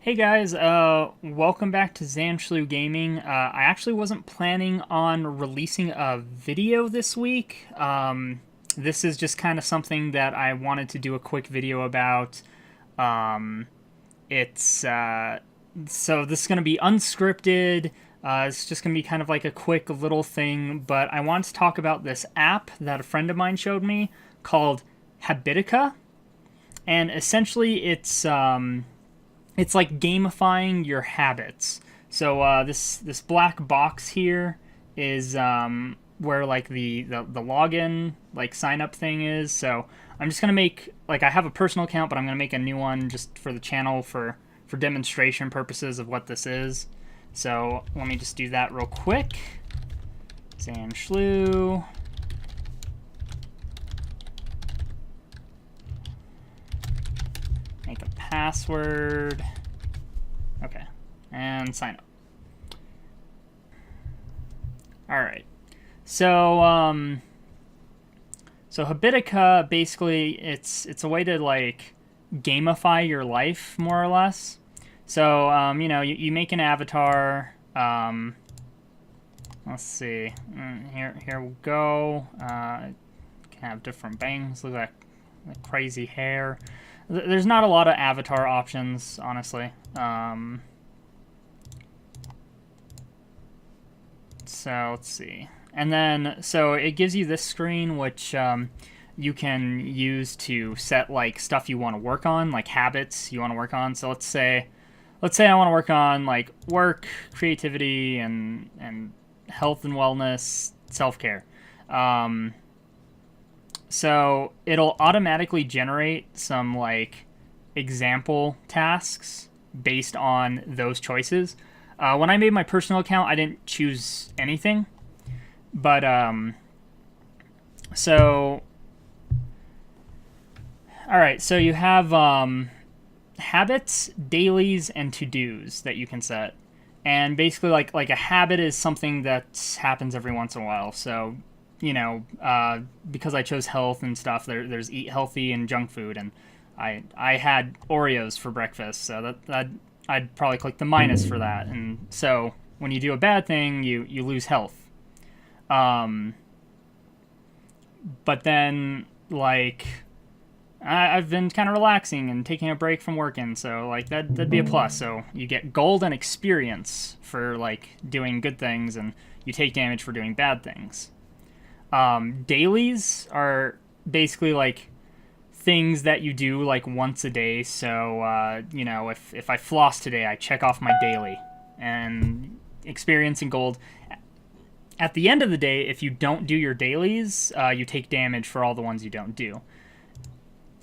Hey guys, welcome back to Zanshlou Gaming. I actually wasn't planning on releasing a video this week. This is just kind of something that I wanted to do a quick video about. Um, so this is going to be unscripted. It's just going to be kind of like a quick little thing, but I wanted to talk about this app that a friend of mine showed me called Habitica. And essentially it's like gamifying your habits. So this black box here is where like the login like sign up thing is. So I'm just gonna make like I have a personal account, but I'm gonna make a new one just for the channel for demonstration purposes of what this is. So let me just do that real quick. Zanshlou. Make a password. Okay. And sign up. Alright. So Habitica basically it's a way to like gamify your life more or less. So you know, you make an avatar. Let's see. Here we go. Can have different bangs, look like crazy hair. There's not a lot of avatar options, honestly. So let's see. And then, so it gives you this screen, which you can use to set like stuff you want to work on, like habits you want to work on. So let's say I want to work on like work, creativity, and health and wellness, self-care. So it'll automatically generate some like example tasks based on those choices. When I made my personal account, I didn't choose anything, but so all right, so you have habits, dailies, and to-dos that you can set. And basically like a habit is something that happens every once in a while. So you know, because I chose health and stuff, there's eat healthy and junk food, and I had Oreos for breakfast, so that I'd probably click the minus for that. And so when you do a bad thing, you lose health. But then like I've been kind of relaxing and taking a break from working, so like that'd be a plus. So you get gold and experience for like doing good things, and you take damage for doing bad things. Dailies are basically like things that you do like once a day. So, you know, if I floss today, I check off my daily. And experience and gold. At the end of the day, if you don't do your dailies, you take damage for all the ones you don't do.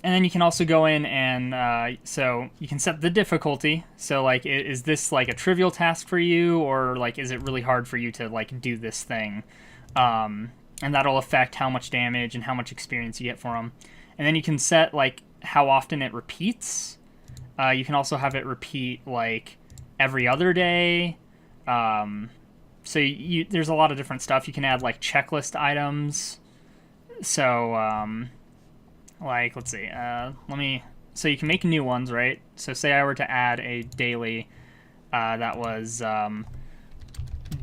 And then you can also go in and, so you can set the difficulty. So, like, is this like a trivial task for you, or like, is it really hard for you to like do this thing? And that'll affect how much damage and how much experience you get for them. And then you can set like how often it repeats. You can also have it repeat like every other day. So there's a lot of different stuff. You can add like checklist items. So like let's see. So you can make new ones, right? So say I were to add a daily that was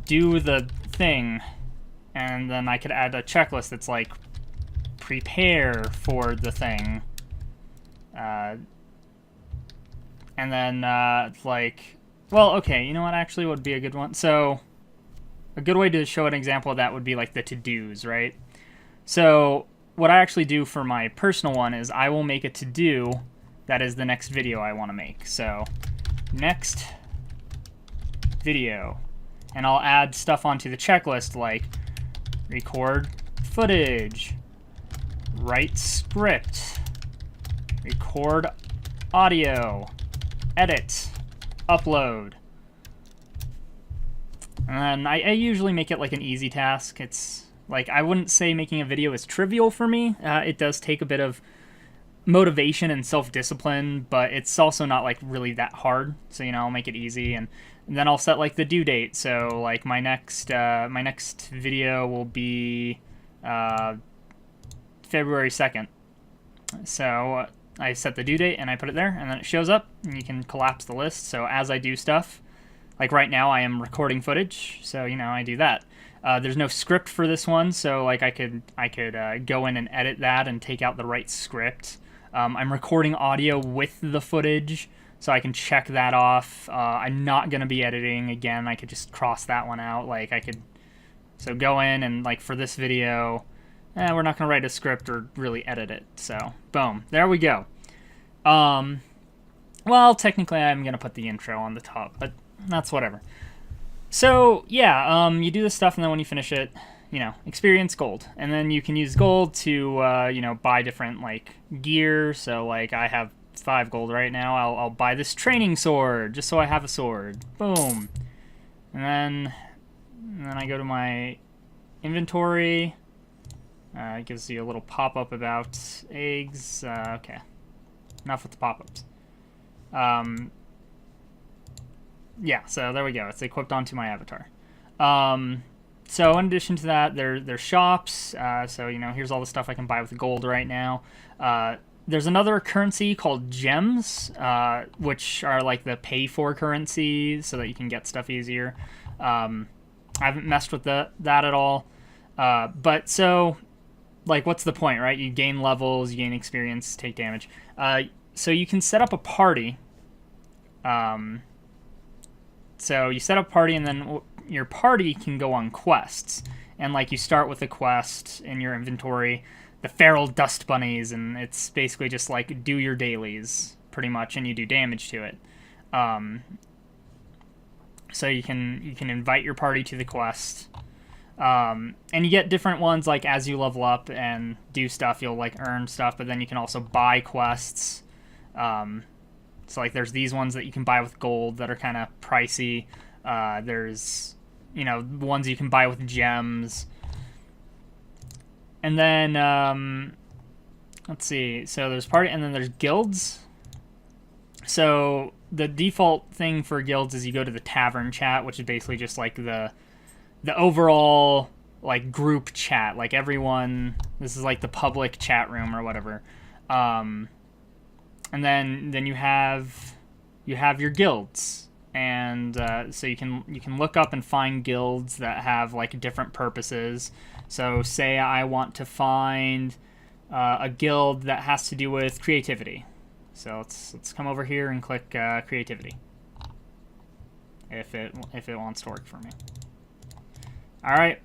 do the thing. And then I could add a checklist that's like, prepare for the thing. And then, like, well, okay, you know what actually would be a good one? So, a good way to show an example of that would be like the to-dos, right? So, what I actually do for my personal one is I will make a to-do that is the next video I want to make. So, next video. And I'll add stuff onto the checklist like, record footage, write script, record audio, edit, upload. And then I usually make it like an easy task. It's like, I wouldn't say making a video is trivial for me. It does take a bit of motivation and self-discipline, but it's also not like really that hard. So, you know, I'll make it easy, and then I'll set like the due date. So like my next video will be February 2nd. So I set the due date and I put it there, and then it shows up, and you can collapse the list. So as I do stuff, like right now I am recording footage, so I do that. There's no script for this one, so like I could go in and edit that and take out the right script. I'm recording audio with the footage, so I can check that off. I'm not going to be editing again. I could just cross that one out. Like I could so go in and like for this video, we're not going to write a script or really edit it. So boom, there we go. Well, technically I'm going to put the intro on the top, but that's whatever. So yeah, you do this stuff, and then when you finish it, experience gold, and then you can use gold to buy different like gear. So like I have 5 gold right now. I'll buy this training sword just so I have a sword. Boom, and then I go to my inventory. It gives you a little pop-up about eggs. Okay, enough with the pop-ups. Yeah, so there we go. It's equipped onto my avatar. So in addition to that, there's shops. So here's all the stuff I can buy with gold right now. There's another currency called gems, which are like the pay-for currency, so that you can get stuff easier. I haven't messed with that at all. But so, like, what's the point, right? You gain levels, you gain experience, take damage. So you can set up a party. So you set up a party, and then your party can go on quests. And like you start with a quest in your inventory, the feral dust bunnies, and it's basically just like do your dailies pretty much, and you do damage to it. So you can invite your party to the quest, and you get different ones like as you level up and do stuff, you'll like earn stuff, but then you can also buy quests. So like there's these ones that you can buy with gold that are kind of pricey. There's ones you can buy with gems. And then let's see. So there's party, and then there's guilds. So the default thing for guilds is you go to the tavern chat, which is basically just like the overall like group chat. Like everyone, this is like the public chat room or whatever. And then you have your guilds, and so you can look up and find guilds that have like different purposes. So say I want to find a guild that has to do with creativity. So let's come over here and click creativity if it wants to work for me. All right,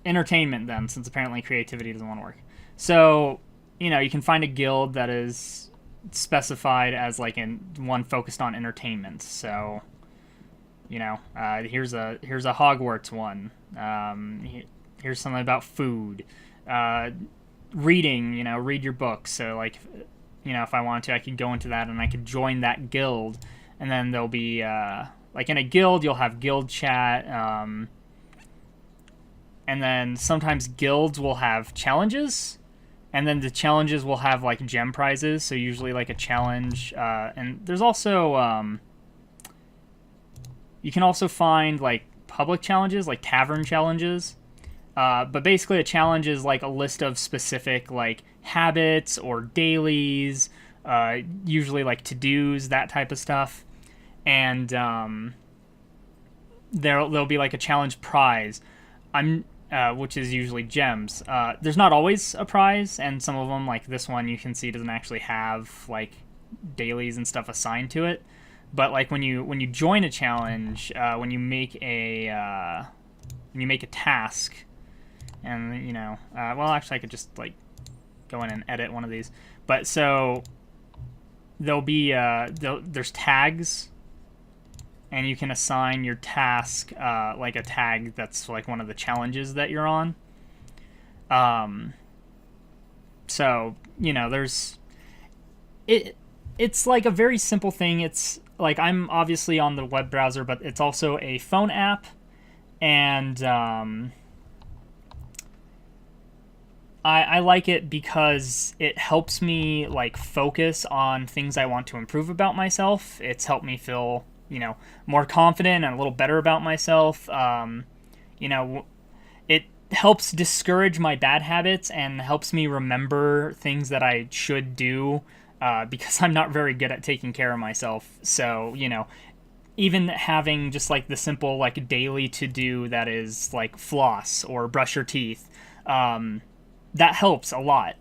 entertainment then, since apparently creativity doesn't want to work. So you can find a guild that is specified as like one focused on entertainment. So here's a Hogwarts one. Here's something about food, reading. Read your books. So like if I wanted to, I could go into that and I could join that guild, and then there'll be like in a guild you'll have guild chat, and then sometimes guilds will have challenges. And then the challenges will have like gem prizes, so usually like a challenge. And there's also you can also find like public challenges, like tavern challenges. But basically, a challenge is like a list of specific like habits or dailies, usually like to-dos, that type of stuff. And there'll be like a challenge prize. Which is usually gems. There's not always a prize, and some of them, like this one, you can see doesn't actually have like dailies and stuff assigned to it. But like when you join a challenge, when you make a task, and well, actually I could just like go in and edit one of these. But so there'll be there's tags. And you can assign your task like a tag that's like one of the challenges that you're on. So there's it's like a very simple thing. It's like I'm obviously on the web browser, but it's also a phone app, and I like it because it helps me like focus on things I want to improve about myself. It's helped me feel more confident and a little better about myself. It helps discourage my bad habits and helps me remember things that I should do because I'm not very good at taking care of myself. So, even having just like the simple like daily to do that is like floss or brush your teeth, that helps a lot.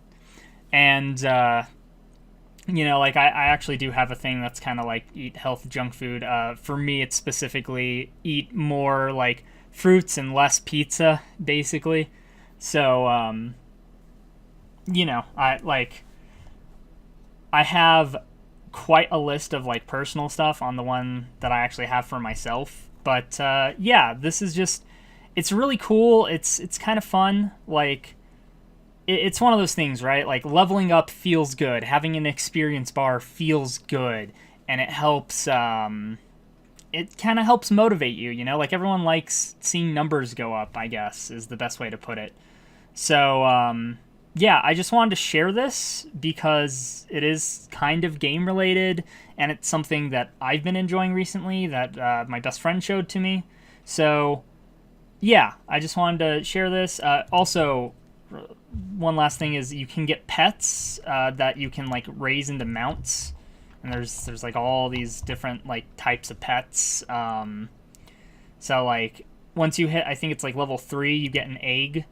And like I actually do have a thing that's kind of like eat health junk food. For me, it's specifically eat more like fruits and less pizza, basically. So I have quite a list of like personal stuff on the one that I actually have for myself. But yeah, this is just, it's really cool. It's kind of fun. Like it's one of those things, right? Like leveling up feels good. Having an experience bar feels good, and it helps. It kind of helps motivate you. Like everyone likes seeing numbers go up, I guess is the best way to put it. So yeah, I just wanted to share this because it is kind of game related, and it's something that I've been enjoying recently that my best friend showed to me. So yeah, I just wanted to share this. Also, one last thing is you can get pets that you can like raise into mounts, and there's like all these different like types of pets. So like once you hit, I think it's like level 3, you get an egg,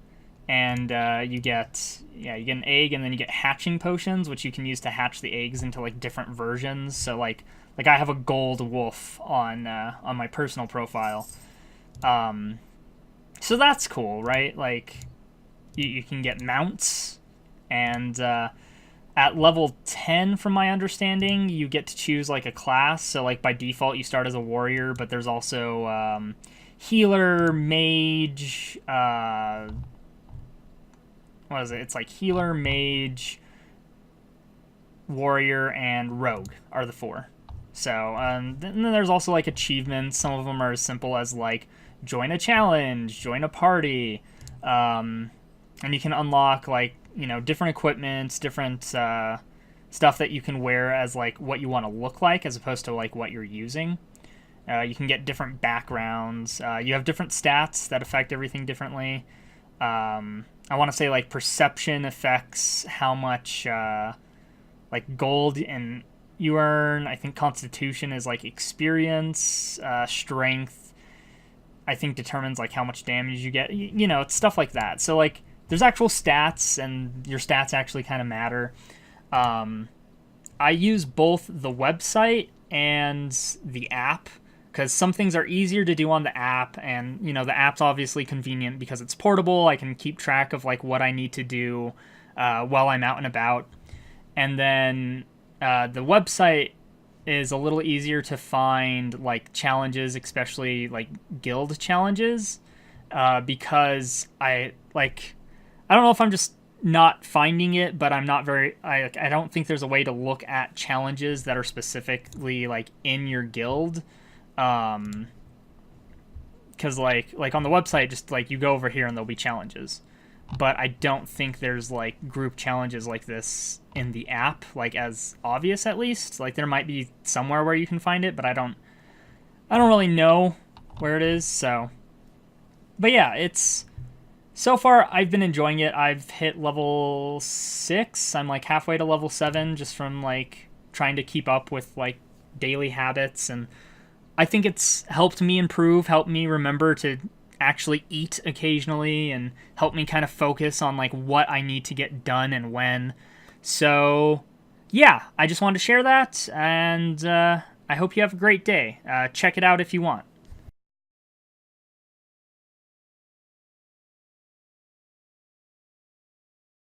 and you get an egg, and then you get hatching potions, which you can use to hatch the eggs into like different versions. So like I have a gold wolf on my personal profile. So that's cool, right? Like you can get mounts, and at level 10, from my understanding, you get to choose like a class. So like by default you start as a warrior, but there's also healer, mage, what is it? It's like healer, mage, warrior, and rogue are the 4. So then there's also like achievements. Some of them are as simple as like join a challenge, join a party, and you can unlock like different equipment, different stuff that you can wear as like what you want to look like as opposed to like what you're using. You can get different backgrounds. You have different stats that affect everything differently. I want to say like perception affects how much like gold and you earn. I think constitution is like experience. Strength, I think, determines like how much damage you get. It's stuff like that. So like there's actual stats, and your stats actually kind of matter. I use both the website and the app, because some things are easier to do on the app, and the app's obviously convenient because it's portable. I can keep track of like what I need to do while I'm out and about. And then the website is a little easier to find like challenges, especially like guild challenges, because I don't know if I'm just not finding it, but I'm not very. I don't think there's a way to look at challenges that are specifically like in your guild. Because like on the website, just like you go over here and there'll be challenges, but I don't think there's like group challenges like this in the app, like as obvious at least. Like there might be somewhere where you can find it, but I don't really know where it is. So, but yeah, it's so far I've been enjoying it. I've hit level 6. I'm like halfway to level 7 just from like trying to keep up with like daily habits, and I think it's helped me improve, helped me remember to actually eat occasionally, and helped me kind of focus on like what I need to get done and when. So yeah, I just wanted to share that, and I hope you have a great day. Check it out if you want.